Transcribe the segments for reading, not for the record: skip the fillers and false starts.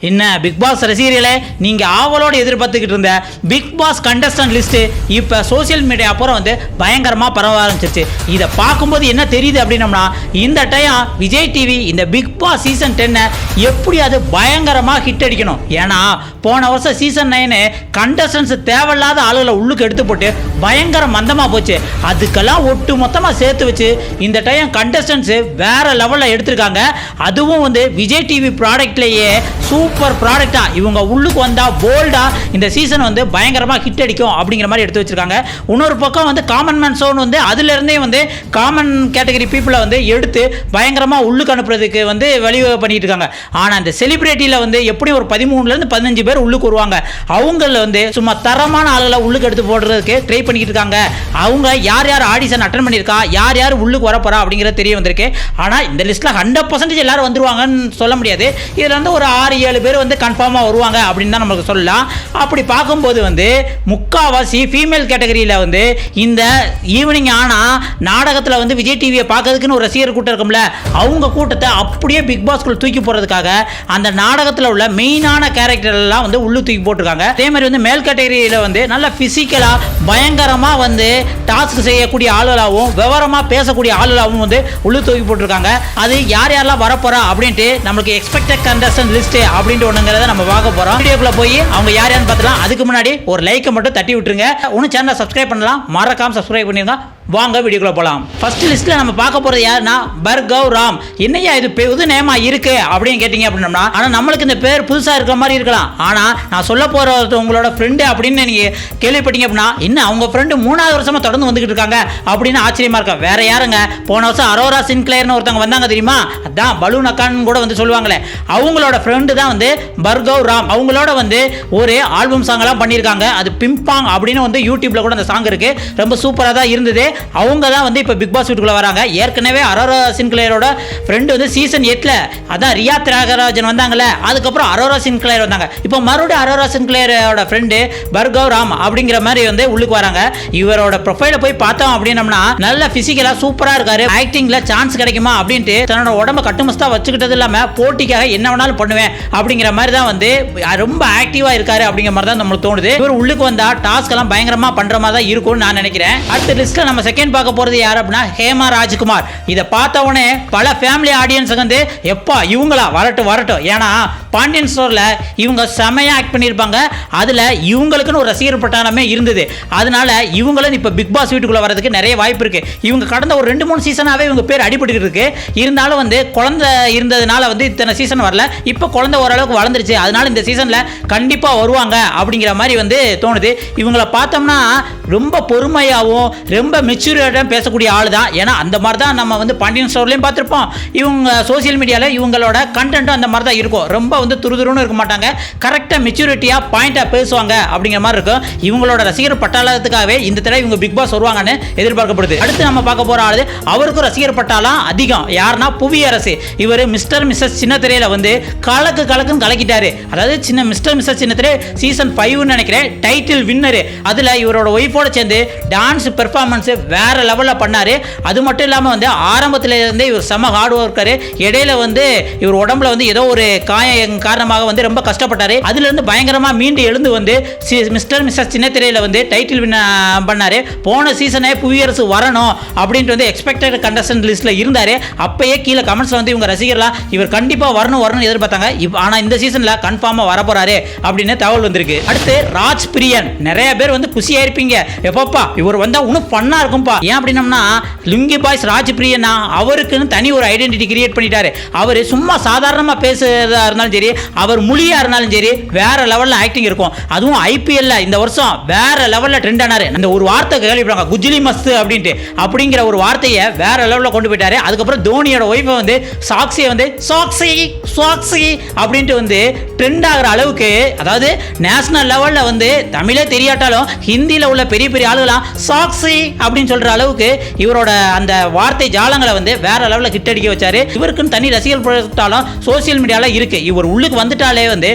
என்ன big pass ரசிகர்களே, நீங்க ஆவலோடு எதிர்பார்த்துக்கிட்டு இருந்த பிக் பாஸ் கண்டஸ்டன்ட் லிஸ்ட் இப்ப சோசியல் மீடியா அப்புறம் பயங்கரமா பரவ ஆரம்பிச்சிருச்சு. இதை பார்க்கும்போது என்ன தெரியுது அப்படின்னம்னா, இந்த டைம் விஜய் டிவி இந்த பிக் பாஸ் சீசன் 10 எப்படி அது பயங்கரமா ஹிட் அடிக்கணும். ஏன்னா போன வருஷம் சீசன் 9 கண்டஸ்டன்ஸ் தேவையில்லாத ஆளுகளை உள்ளுக்கு எடுத்து போட்டு பயங்கர மந்தமா போச்சு. அதுக்கெல்லாம் ஒட்டு மொத்தமா சேர்த்து வச்சு இந்த டைம் கண்டஸ்டன்ஸ் வேற லெவல்ல எடுத்திருக்காங்க. அதுவும் விஜய் டிவி ப்ராடக்ட்லயே சூப்பர் ப்ராடக்டா இவங்க உள்ளுக்கு வந்தா போல்டா இந்த சீசன் பயங்கரமா ஹிட் அடிக்கும் அப்படிங்கிற மாதிரி எடுத்து வச்சிருக்காங்க. இன்னொரு பக்கம் காமன் மேன் ஷோன் அதுல இருந்தே காமன் கேட்டகரி பீப்புளை எடுத்து பயங்கரமா உள்ளுக்கு அனுப்புறதுக்கு வழிவகை பண்ணிட்டு இருக்காங்க. ஆனா இந்த செலிபிரிட்டியில எப்படி ஒரு 13ல இருந்து 15 பேர் உள்ளுக்கு வருவாங்க. அவங்க சும்மா தரமான ஆளுகளை உள்ளுக்கு எடுத்து போடுறதுக்கு ட்ரை பண்ணிட்டு இருக்காங்க. அவங்க யார் யார் ஆடிஷன் அட்டன் பண்ணியிருக்கா, யார் யார் உள்ளுக்கு வர போறா அப்படிங்கிறது தெரிய வந்திருக்கு. ஆனா இந்த லிஸ்ட்ல 100% எல்லாரும் வந்துருவாங்கன்னு சொல்ல முடியாது. இதுல ஒரு 6-7 பேர் கன்ஃபார்மா வருவாங்க அப்படின்னு தான் நமக்கு சொல்லலாம். அப்படி பார்க்கும்போது முக்காவாசி ஃபீமேல் கேட்டகரியில இந்த ஈவினிங் ஆனா நாடகத்தில் விஜய் டிவியை பார்க்கறதுக்குன்னு ஒரு ரசிகர் கூட்டம் இருக்கும்ல, அவங்க கூட்டத்தை அப்படியே பிக் பாஸ்குள்ள தூக்கி போறதுக்காக அந்த நாடகத்தில் உள்ள மெயினான கேரக்டர் எல்லாம் உள்ளு தூக்கி போட்டிருக்காங்க. அதே மாதிரி மேல் கேட்டகரியில நல்ல பிசிக்கலா பயங்கரமா டாஸ்க் செய்யக்கூடிய ஆளுகளாகவும் விவரமா பேசக்கூடிய ஆளுகளாகவும் உள்ளு தூக்கி போட்டிருக்காங்க. அது யார் யாரெல்லாம் வரப்போறா அப்படின்ட்டு நம்மளுக்கு எக்ஸ்பெக்டட் கண்டஸ்டன்ட் லிஸ்ட் அப்படின்ட்டு ஒண்ணுங்கிறத நம்ம பார்க்க போறோம். வீடியோக்குள்ள போய் அவங்க யார் யாருன்னு பார்த்துலாம். அதுக்கு முன்னாடி ஒரு லைக்கை மட்டும் தட்டி விட்டுருங்க. இன்னும் சேனலை சப்ஸ்கிரைப் பண்ணலாம், மறக்காம சப்ஸ்கிரைப் பண்ணிருங்க. வாங்க வீடியோக்குள்ள போலாம். ஃபர்ஸ்ட் லிஸ்ட்ல நம்ம பார்க்க போறது யாருன்னா பர்கவ் ராம். என்னையா இது புது நேமா இருக்கு அப்படின்னு கேட்டீங்க அப்படின்னா, ஆனா நம்மளுக்கு இந்த பேர் புதுசா இருக்கிற மாதிரி இருக்கலாம். ஆனா நான் சொல்ல போற உங்களோட ஃப்ரெண்டு அப்படின்னு நீங்க கேள்விப்பட்டீங்க அப்படின்னா, இன்னும் அவங்க ஃப்ரெண்டு 3வது வருஷமா தொடர்ந்து வந்துகிட்டு இருக்காங்க அப்படின்னு ஆச்சரியமா இருக்கா. வேற யாருங்க, போன வருஷம் அரோரா சின்க்ளேர்னு ஒருத்தவங்க வந்தாங்க தெரியுமா, அதான் பலூன் அக்கான்னு கூட சொல்லுவாங்களே, அவங்களோட ஃப்ரெண்டு தான் பர்கவ் ராம். அவங்களோட ஒரு ஆல்பம் சாங் எல்லாம் பண்ணியிருக்காங்க. அது பிம்பாங் அப்படின்னு யூடியூப்ல கூட அந்த சாங் இருக்கு. ரொம்ப சூப்பரா தான் இருந்தது. அவங்க தான் இப்போ பிக் பாஸ் வீட்டுக்குள்ள வராங்க. ஏற்கனவே அரோரா சின்க்ளேரோட ஃப்ரெண்டு சீசன் 8ல அதான் ரியா தியாகராஜன் வந்தாங்கல்ல, அதுக்கப்புறம் அரோரா சின்க்ளேர் வந்தாங்க. இப்போ மறுபடியும் அரோரா சின்க்ளேரோட ஃப்ரெண்டு பர்கவ் ராம் அப்படிங்கிற மாதிரி உள்ளுக்கு வராங்க. இவரோட ப்ரொஃபைல போய் பார்த்தோம் அப்படின்னம்னா நல்ல பிசிக்கலா சூப்பரா இருக்காரு. ஆக்டிங்ல சான்ஸ் கிடைக்குமா அப்படின்ட்டு தன்னோட உடம்ப கட்டுமஸ்தா வச்சுக்கிட்டது இல்லாம போட்டிக்காக என்ன வேணாலும் பண்ணுவேன் அப்படிங்கிற மாதிரி தான் ரொம்ப ஆக்டிவா இருக்காரு அப்படிங்கிற மாதிரி தான் நம்மளுக்கு தோணுது. இவர் உள்ளுக்கு வந்தா டாஸ்க் எல்லாம் பயங்கரமா பண்ற மாதிரி தான் இருக்கும்னு நான் நினைக்கிறேன். அடுத்த லிஸ்ட்ல நம்ம செகண்ட் பார்க்க போறது யார் அப்படின்னா ஹேமா ராஜ்குமார். இதை பார்த்த உடனே பல ஃபேமிலி ஆடியன்ஸ் எப்பா இவங்களா வரட்டும். ஏன்னா பாண்டியன் ஸ்டோர்ல இவங்க செமையா ஆக்ட் பண்ணியிருப்பாங்க. அதுல இவங்களுக்குன்னு ஒரு ரசிகர் பட்டாளமே இருந்தது. அதனால இவங்களும் இப்ப பிக் பாஸ் வீட்டுக்குள்ள வரதுக்கு நிறைய வாய்ப்பு இருக்கு. இவங்க கடந்த ஒரு 2-3 சீசனாவே இவங்க பேர் அடிபட்டு இருக்கு. இருந்தாலும் குழந்தை இருந்ததுனால இத்தனை சீசன் வரல. இப்ப குழந்தை ஓரளவுக்கு வளர்ந்துருச்சு. அதனால இந்த சீசன்ல கண்டிப்பா வருவாங்க அப்படிங்கிற மாதிரி தோணுது. இவங்களை பார்த்தோம்னா ரொம்ப பொறுமையாகவும் ரொம்ப மெச்சூரிட்டியா பேசக்கூடிய ஆள் தான். ஏன்னா அந்த மாதிரி தான் நம்ம பாண்டியன் ஸ்டோர்லயும் பார்த்திருப்போம். இவங்க சோசியல் மீடியால இவங்களோட கண்டென்ட்டும் அந்த மாதிரி தான் இருக்கும். ரொம்ப துருதுருன்னு இருக்க மாட்டாங்க. கரெக்டா மெச்சூரிட்டியா பாயிண்டா பேசுவாங்க அப்படிங்கிற மாதிரி இருக்கும். இவங்களோட ரசிகர் பட்டாளத்துக்காகவே இந்த தடவை இவங்க பிக் பாஸ் வருவாங்கன்னு எதிர்பார்க்கப்படுது. அடுத்து நம்ம பார்க்க போற ஆளு, அவருக்கும் ரசிகர் பட்டாளம் அதிகம். யாருன்னா புவியரசு. இவர் மிஸ்டர் மிஸ்ஸஸ் சின்னத்திரையில கலக்குன்னு கலக்கிட்டாரு. அதாவது மிஸ்டர் மிஸ்ஸஸ் சின்னத்திரை சீசன் 5 நினைக்கிறேன் டைட்டில் வின்னரு. அதுல இவரோட ஒய்ஃபோட சேர்ந்து டான்ஸ் பெர்ஃபார்மன்ஸ் வேற லெவல்ல பண்ணாரு. அது மட்டும் இல்லாம ஆரம்பத்துல இருந்தே இவர் செம ஹார்ட் ஒர்க்கரு. இடையில இவர் உடம்புல ஏதோ ஒரு காயம் காரணமாக ரொம்ப கஷ்டப்பட்டாரு. அதுல இருந்து பயங்கரமா மீண்டு எழுந்து மிஸ்டர் மிஸ்ஸஸ் சின்னத்திரையில டைட்டில் வின் பண்ணாரு. போன சீசனே புவியரசு வரணும் அப்படின்ட்டு எக்ஸ்பெக்டட் கண்டஸ்டன்ட் லிஸ்ட்ல இருந்தாரு. அப்பயே கீழே கமெண்ட்ஸ்ல இவங்க ரசிகர்லாம் இவர் கண்டிப்பா வரணும் எதிர்பார்த்தாங்க. ஆனா இந்த சீசன்ல கன்ஃபார்மா வரப்போறாரு அப்படின்னு தகவல் வந்திருக்கு. அடுத்து ராஜ் பிரியன். நிறைய பேர் குஷியா இருப்பீங்க, எப்பப்பா இவர் வந்தா இன்னும் ஃபன்னா இருக்கும்பா. ஏன் அப்படின்னா லுங்கி பாய்ஸ் ராஜ் பிரியனா அவருக்குன்னு தனி ஒரு ஐடென்டிட்டி கிரியேட் பண்ணிட்டாரு. அவர் சும்மா சாதாரணமா பேசுறதா இருந்தாலும் சரி, அவர் மொழியா இருந்தாலும் சரி, வேற லெவல்ல ஆக்டிங் இருக்கும். அதுவும் ஐபிஎல்ல இந்த வருஷம் வேற லெவல்ல ட்ரெண்ட் ஆனாரு. அந்த ஒரு வார்த்தை கேள்விப்படுறாங்க, குஜிலி மஸ்து அப்படிங்கிற ஒரு வார்த்தையை வேற லெவல்ல கொண்டு போயிட்டாரு. அதுக்கப்புறம் தோனியோட ஒய்ஃபை சாக்ஸியை சாக்ஸி அப்படின்ட்டு ட்ரெண்ட் ஆகிற அளவுக்கு, அதாவது நேஷனல் லெவல்ல தமிழே தெரியாட்டாலும் ஹிந்தியில உள்ள பெரிய பெரிய ஆளுகளாம் சாக்ஸி அப்படின்னு சொல்ற அளவுக்கு இவரோட அந்த வார்த்தை ஜாலங்களை வேற லெவல்ல ஹிட் அடிக்க வச்சாரு. இவருக்குன்னு தனி ரசிகர் பட்டாலும் சோசியல் மீடியால இருக்கு. இவர் உள்ளுக்கு வந்துட்டாலே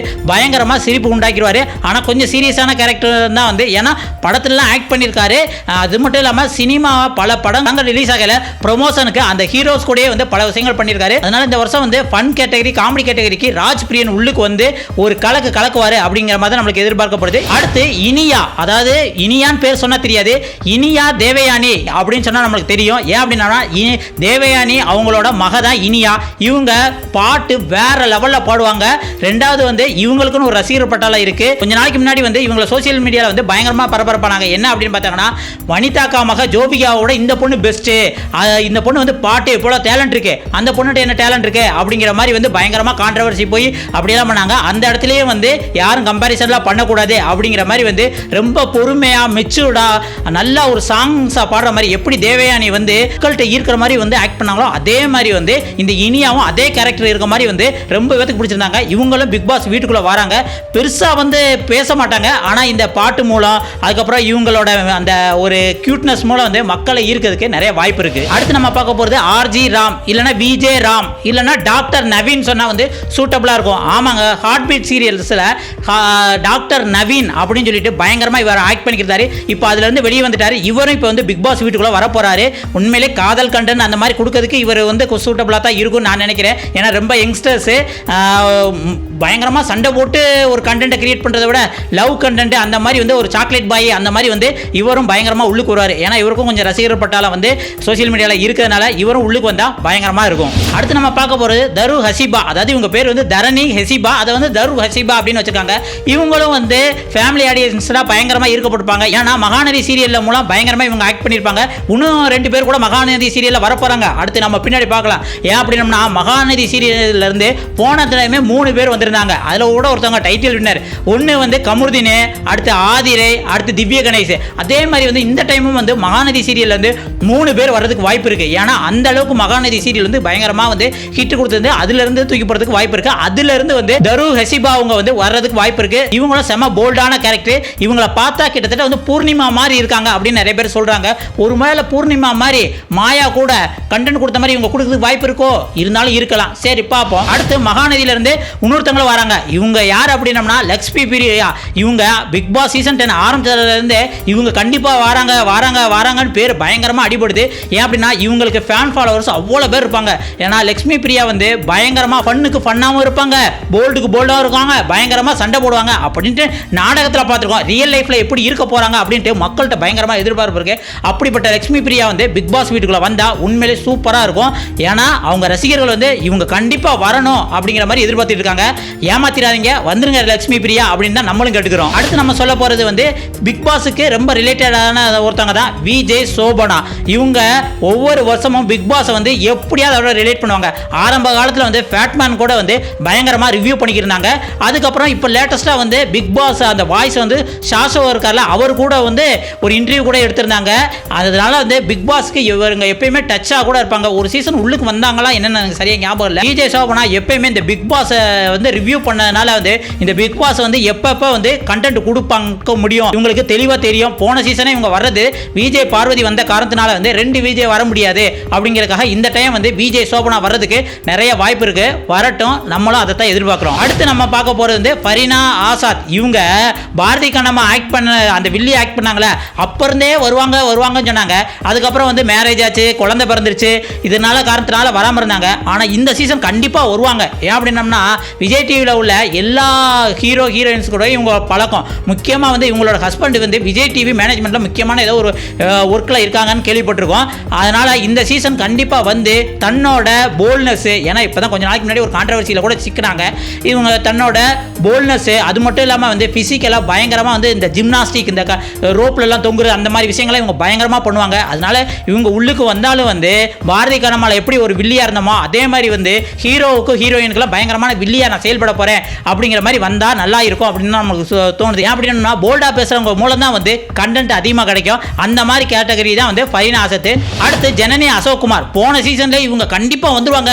பயங்கரமா சிரிப்பு உண்டாக்கிடுவாரு. ஆனா கொஞ்சம் சீரியஸான கேரக்டர் தான் ஏன்னா படத்துல ஆக்ட் பண்ணியிருக்காரு. அது மட்டும் இல்லாம சினிமா பல படங்கள் ரிலீஸ் ஆகல, ப்ரொமோஷனுக்கு அந்த ஹீரோஸ் கூட பல விஷயங்கள் பண்ணியிருக்காரு. அதனால இந்த வருஷம் ஃபன் கேட்டகரி காமெடி கேட்டகரிக்கு ராஜ் பிரியன் உள்ளுக்கு ஒரு கலக்குவாரு அப்படிங்கிற மாதிரி நம்மளுக்கு எதிர்பார்க்கப்படுது. அடுத்து இனியா, அதாவது இனியான்னு பேர் சொன்னா தெரியாது, இனியா தேவயானி அப்படின்னு சொன்னா நம்மளுக்கு தெரியும். ஏன் அப்படின்னா தேவயானி அவங்களோட மக தான் இனியா. இவங்க பாட்டு வேற லெவல்ல பாடுவாங்க. ரெண்டாவது வந்து இவங்களுக்குன்னு ஒரு ரசிகர் பட்டாளம் இருக்கு. கொஞ்ச நாளைக்கு முன்னாடி வந்து இவங்க சோசியல் மீடியால வந்து பயங்கரமா பரபரப்பானாங்க. என்ன அப்படின்னு பார்த்தாங்கன்னா, வனிதாக்கா மக ஜோபிகாவோட இந்த பொண்ணு பெஸ்ட், இந்த பொண்ணு வந்து பாட்டு எவ்வளவு டேலண்ட் இருக்கு, அந்த பொண்ணுகிட்ட என்ன டேலண்ட் இருக்கு அப்படிங்கிற மாதிரி வந்து பயங்கரமா கான்ட்ரவர்சி போய் அப்படியெல்லாம் பண்ணாங்க. அந்த இடத்துலயே வந்து யாரும் கம்பாரிசன்லாம் பண்ணக்கூடாது அப்படிங்கிற மாதிரி வந்து ரொம்ப பொறுமையா மெச்சூர்டா நல்லா ஒரு சாங்ஸா பாடுற மாதிரி எப்படி தேவயானி வந்து மக்கள்கிட்ட ஈர்க்கிற மாதிரி வந்து ஆக்ட் பண்ணாங்களோ அதே மாதிரி வந்து இந்த இனியாவும் அதே கேரக்டர் இருக்க மாதிரி வந்து ரொம்ப பேருக்கு பிடிச்சிருந்தாங்க. இவங்களும் பிக் பாஸ் வீட்டுக்குள்ள வராங்க. பெருசா வந்து பேச மாட்டாங்க, ஆனா இந்த பாட்டு மூலம் அதுக்கப்புறம் இவங்களோட அந்த ஒரு கியூட்னஸ் மூலம் வந்து மக்களை ஈர்க்கிறதுக்கு நிறைய வாய்ப்பு இருக்கு. அடுத்து நம்ம பார்க்க போறது ஆர்ஜி ராம் இல்லனா விஜே ராம் இல்லனா டாக்டர் நவீன் சொன்னா வந்து சூட்டபிளா இருக்கும். ஆமாங்க, ஹார்ட் பீட் சீரியல்ஸ்ல டாக்டர் நவீன் அப்படின்னு சொல்லிட்டு பயங்கரமா இவர் ஆக்ட் பண்ணிக்கிறாரு. இப்போ அதுல இருந்து வெளியே வந்துட்டாரு. இவரும் இப்போ வந்து பிக் பாஸ் வீட்டுக்குள்ள வர போறாரு. உண்மையிலே காதல் கண்டென்ட் அந்த மாதிரி கொடுக்கிறதுக்கு இவர் வந்து சூட்டபிளா தான் இருக்கும் நான் நினைக்கிறேன். ஏன்னா ரொம்ப யங்ஸ்டர்ஸ் பயங்கரமா சண்டை போட்டு ஒரு கண்டென்ட் கிரியேட் பண்றதை விட லவ் கண்டென்ட் அந்த மாதிரி வந்து ஒரு சாக்லேட் பாய் அந்த மாதிரி வந்து இவரும் பயங்கரமா உள்ளுக்கு வருவார். ஏன்னா இவருக்கும் கொஞ்சம் ரசிகர் பட்டாளம் வந்து சோசியல் மீடியால இருக்கிறதுனால இவரும் உள்ளுக்கு வந்தா பயங்கரமா இருக்கும். அடுத்து நம்ம பார்க்க போறது தரு ஹசிபா, அதாவது இவங்க பேர் வந்து தரணி ஹசிபா, அதை வந்து தரு ஹசிபா அப்படின்னு வச்சிருக்காங்க. இவங்களும் வந்து ஃபேமிலி ஆடியன்ஸ்லாம் பயங்கரமா ஈர்க்கப்பட்டிருப்பாங்க. ஏன்னா மகாநதி சீரியல்ல மூலம் பயங்கரமா இவங்க ஆக்ட் பண்ணியிருப்பாங்க. இன்னும் 2 பேர் கூட மகாநதி சீரியல்ல வரப்போறாங்க. அடுத்து நம்ம பின்னாடி பார்க்கலாம். ஏன் அப்படின்னா மகாநதி சீரியல்ல இருந்து போன தடவையுமே 3 பேர் வந்திருந்தாங்க. அதுல கூட ஒருத்தவங்க டைட்டில் வின்னர். ஒன்னு வந்து கமருதீன், அடுத்து ஆதிரை, அடுத்து திவ்ய கணேஷ். அதே மாதிரி வந்து இந்த டைமும் வந்து மகாநதி சீரியல்ல இருந்து 3 பேர் வர்றதுக்கு வாய்ப்பு இருக்கு. ஏன்னா அந்த அளவுக்கு மகாநதி சீரியல் வந்து பயங்கரமா வந்து ஹிட் கொடுத்தது. அதுல இருந்து தூக்கி போறதுக்கு வாய்ப்பு இருக்கு. அதுல இருந்து வந்து தரு ஹசிபா அவங்க வந்து வர்றதுக்கு வாய்ப்பு இருக்கு. இவங்களும் செம போல்டான கேரக்டர். இவங்கள பார்த்தா கிட்டத்தட்ட வந்து பூர்ணிமா மாதிரி இருக்காங்க அப்படின்னு நிறைய பேர் சொல்றாங்க. ஒரு மேல பூர்ணிமா மாதிரி மாயா கூட கண்டென்ட் கொடுத்த மாதிரி இவங்க கொடுக்கிறதுக்கு வாய்ப்பு இருக்கோ, இருந்தாலும் இருக்கலாம். சரி பார்ப்போம். அடுத்து மகாநதியில இருந்து இன்னொருத்தவங்க வராங்க. இவங்க யார் அப்படின்னா லக்ஷ்மி பிரியா. இவங்க பிக் பாஸ் சீசன் 10 ஆரம்பிச்சதுல இருந்து இவங்க கண்டிப்பா வராங்கன்னு பேர் பயங்கரமா அடிபடுது. ஏன் அப்படின்னா இவங்களுக்கு ஃபேன் ஃபாலோவர்ஸ் அவ்வளவு பேர் இருப்பாங்க. ஏன்னா லக்ஷ்மி பிரியா வந்து பயங்கரமா ஃபன்னுக்கு ஃபன்னாவும் இருப்பாங்க, போல்டுக்கு போல்டாவும் இருக்காங்க, பயங்கரமா சண்டை போடுவாங்க அப்படின்ட்டு நாடகத்தில் பார்த்துருக்கோம். ரியல் லைஃப்ல எப்படி இருக்க போறாங்க அப்படின்ட்டு மக்கள்கிட்ட பயங்கரமா எதிர்பார்ப்பு இருக்கு. அப்படிப்பட்ட லக்ஷ்மி பிரியா வந்து பிக் பாஸ் வீட்டுக்குள்ள வந்தா உண்மையிலே சூப்பரா இருக்கும். ஏன்னா அவங்க ரசிகர்கள் வந்து இவங்க கண்டிப்பா வரணும் அப்படிங்கிற மாதிரி எதிர்பார்த்துட்டு இருக்காங்க. ஏமாத்திராதீங்க, வந்துருங்க லக்ஷ்மி பிரியா அப்படின்னு தான் நம்மளும் கேட்டுக்கிறோம். அடுத்து நம்ம சொல்ல போறது வந்து பிக் பாஸுக்கு ரொம்ப ரிலேட்டடான ஒருத்தவங்க தான் விஜே சோபனா. இவங்க ஒவ்வொரு வருஷமும் பிக் பாஸ் வந்து எப்படியாவது அவரோட ரிலேட் பண்ணுவாங்க. ஆரம்ப காலத்தில் வந்து ஃபேட்மேன் கூட வந்து பயங்கரமா ரிவ்யூ பண்ணிக்கிருந்தாங்க. அதுக்கப்புறம் இப்போ லேட்டஸ்டா வந்து பிக் பாஸ் அந்த வாய்ஸ் வந்து ஷாஷோ இருக்கார்ல, அவர் கூட வந்து ஒரு இன்டர்வியூ கூட எடுத்திருந்தாங்க. அதனால வந்து பிக் பாஸ்க்கு இவங்க எப்பயுமே டச்சா கூட இருப்பாங்க. ஒரு சீசன் உள்ளுக்கு வந்தாங்களா என்னன்னு எனக்கு சரியா ஞாபகம் இல்லை. விஜே சோபனா எப்பயுமே இந்த பிக் பாஸ் வந்து ரிவ்யூ பண்ணதுனால வந்து இந்த பிக் பாஸ் வந்து எப்பப்ப வந்து கண்டென்ட் கொடுப்பாங்க முடியும் இவங்களுக்கு தெளிவா தெரியும். போன சீசனே இவங்க வர்றது விஜய் பார்வதி வந்த காரணத்தினால வந்து 2 விஜய் வர முடியாது அப்படிங்கிறதுக்காக இந்த டைம் வந்து விஜய் சோபனா வர்றதுக்கு நிறைய வாய்ப்பு இருக்கு. வரட்டும், நம்மளும் அதை தான் எதிர்பார்க்கிறோம். அடுத்து நம்ம பார்க்க போறது வந்து ஃபரினா ஆசாத். இவங்க பாரதி கண்ணம்மா ஆக்ட் பண்ண அந்த வில்லி ஆக்ட் பண்ணாங்களே, அப்ப இருந்தே வருவாங்கன்னு சொன்னாங்க. அதுக்கப்புறம் வந்து மேரேஜ் ஆச்சு, குழந்தை பிறந்துருச்சு, இதனால காரணத்தினால வராம இருந்தாங்க. ஆனா இந்த சீசன் கண்டிப்பா வருவாங்க. ஏன் அப்படின்னா விஜய் டிவியில் உள்ள எல்லா ஹீரோயின்ஸ் கூட இவங்க பழக்கம். முக்கியமா வந்து இவங்களோட ஹஸ்பண்ட் வந்து விஜய் டிவி மேனேஜ்மெண்ட்ல முக்கியமான ஏதோ ஒரு ஒர்க்ல இருக்காங்கன்னு கேள்விப்பட்டிருக்கோம். அதனால இந்த சீசன் கண்டிப்பா வந்து தன்னோட போல்ட்னஸ், ஏன்னா இப்பதான் கொஞ்ச நாளைக்கு முன்னாடி ஒரு கான்ட்ரவர்சியில கூட சிக்கினாங்க. இவங்க தன்னோட போல்ட்னஸ் அது மட்டும் இல்லாம வந்து பிசிக்கலா பயங்கரமா வந்து இந்த ஜிம்னாஸ்டிக், இந்த ரோப்ல எல்லாம் தொங்குறது அந்த மாதிரி விஷயங்களை இவங்க பயங்கரமா பண்ணுவாங்க. அதனால இவங்க உள்ளுக்கு வந்தாலும் வந்து பாரதி கண்ணம்மால எப்படி ஒரு வில்லியா இருந்தோமோ அதே மாதிரி வந்து ஹீரோவுக்கு ஹீரோயினுக்குலாம் பயங்கரமான வில்லியா நான் செயல்பட போறேன் அப்படிங்கிற மாதிரி வந்தா நல்லா இருக்கும் அப்படின்னு நமக்கு தோணுது. ஏன் அப்படின்னா போல்டா பேசுறவங்க மூலம் தான் வந்து கண்டென்ட் அதிகமாக கிடைக்கும். அந்த மாதிரி கேட்டகரி தான் வந்து ஃபரினா ஆசாத். அடுத்து ஜனனி அசோக்குமார். போன சீசன்ல இவங்க கண்டிப்பா வந்துருவாங்க,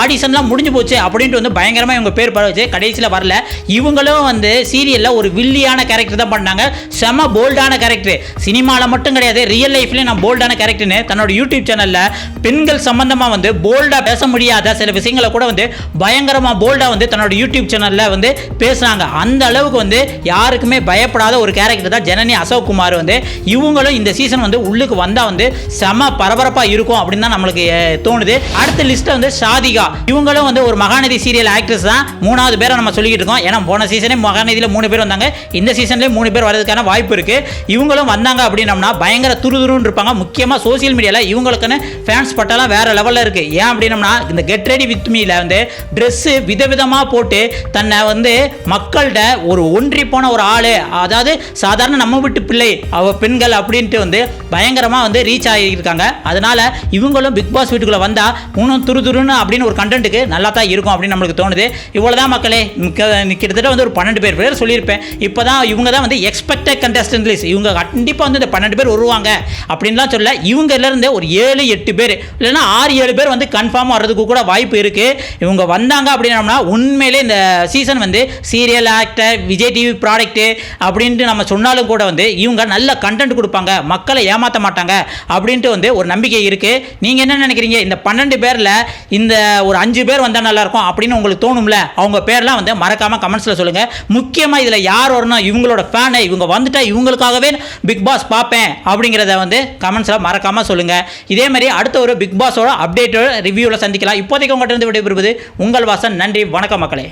ஆடிஷன்லாம் முடிஞ்சு போச்சு அப்படின்ட்டு வந்து பயங்கரமா இவங்க பேர் பரவச்சு, கடைசியில் வரல. இவங்களும் வந்து சீரியல்ல ஒரு வில்லியான கேரக்டர் தான் பண்ணாங்க. செம போல்டான கேரக்டர். சினிமாவில் மட்டும் கிடையாது, ரியல் லைஃப்லேயும் நான் போல்டான கேரக்டர்னு தன்னோட யூடியூப் சேனல்ல பெண்கள் சம்பந்தமா வந்து போல்டா பேச முடியாத சில விஷயங்களை கூட வந்து பயங்கரமா தைரியமாக போல்டாக வந்து தன்னோட யூடியூப் சேனலில் வந்து பேசுகிறாங்க. அந்த அளவுக்கு வந்து யாருக்குமே பயப்படாத ஒரு கேரக்டர் தான் ஜனனி அசோக்குமார் வந்து. இவங்களும் இந்த சீசன் வந்து உள்ளுக்கு வந்தால் வந்து செம பரபரப்பாக இருக்கும் அப்படின்னு தான் நம்மளுக்கு தோணுது. அடுத்த லிஸ்ட்டில் வந்து சாதிகா, இவங்களும் வந்து ஒரு மகாநதி சீரியல் ஆக்ட்ரஸ் தான். 3வது பேரை நம்ம சொல்லிக்கிட்டு இருக்கோம். ஏன்னா போன சீசனே மகாநதியில் 3 பேர் வந்தாங்க, இந்த சீசன்லேயே 3 பேர் வரதுக்கான வாய்ப்பு இருக்குது. இவங்களும் வந்தாங்க அப்படின்னம்னா பயங்கர துருதுருன்னு இருப்பாங்க. முக்கியமாக சோசியல் மீடியாவில் இவங்களுக்குன்னு ஃபேன்ஸ் பட்டாலாம் வேறு லெவலில் இருக்குது. ஏன் அப்படின்னம்னா இந்த கெட் ரெடி வித் மீல வந்து ட்ரெஸ்ஸு விதவிதமாக போட்டு தன்னை வந்து மக்கள்கிட்ட ஒரு ஒன்றி போன ஒரு ஆள், அதாவது சாதாரண நம்ம வீட்டு பிள்ளை அவ பெண்கள் அப்படின்ட்டு வந்து பயங்கரமாக வந்து ரீச் ஆகியிருக்காங்க. அதனால் இவங்களும் பிக் பாஸ் வீட்டுக்குள்ளே வந்தால் இன்னும் துருதுருன்னு அப்படின்னு ஒரு கண்டென்ட்டுக்கு நல்லா தான் இருக்கும் அப்படின்னு நம்மளுக்கு தோணுது. இவ்வளோதான் மக்களே, கிட்டத்தட்ட வந்து ஒரு 12 பேர் சொல்லியிருப்பேன். இப்போ தான் இவங்க தான் வந்து எக்ஸ்பெக்டட் கண்டஸ்டன்ட் லிஸ்ட். இவங்க கண்டிப்பாக வந்து இந்த 12 பேர் வருவாங்க அப்படின்லாம் சொல்ல, இவங்கலேருந்து ஒரு 7-8 பேர் இல்லைன்னா 6-7 பேர் வந்து கன்ஃபார்மாக வர்றதுக்கு கூட வாய்ப்பு இருக்குது. இவங்க வந்தாங்க அப்படின்னம்னா உண்மையிலே இந்த சீசன் வந்து serial actor Vijay TV product அப்படின்ட்டு நம்ம சொன்னாலும் கூட வந்து இவங்க நல்ல கண்டென்ட் கொடுப்பாங்க, மக்களை ஏமாற்ற மாட்டாங்க அப்படின்ட்டு வந்து ஒரு நம்பிக்கை இருக்குது. நீங்கள் என்ன நினைக்கிறீங்க? இந்த 12 பேரில் இந்த ஒரு 5 பேர் வந்தால் நல்லாயிருக்கும் அப்படின்னு உங்களுக்கு தோணும்ல? அவங்க பேர்லாம் வந்து மறக்காமல் கமெண்ட்ஸில் சொல்லுங்கள். முக்கியமாக இதில் யார் வரணும், இவங்களோட ஃபேனை, இவங்க வந்துட்டா இவங்களுக்காகவே பிக் பாஸ் பார்ப்பேன் அப்படிங்கிறத வந்து கமெண்ட்ஸில் மறக்காமல் சொல்லுங்கள். இதே மாதிரி அடுத்த ஒரு பிக் பாஸோட அப்டேட்டோட ரிவ்யூவில் சந்திக்கலாம். இப்போதைக்கு உங்கள்கிட்ட இருந்து விடைபெறுவது உங்கள் வாசன். நன்றி, வணக்கம் மக்களே.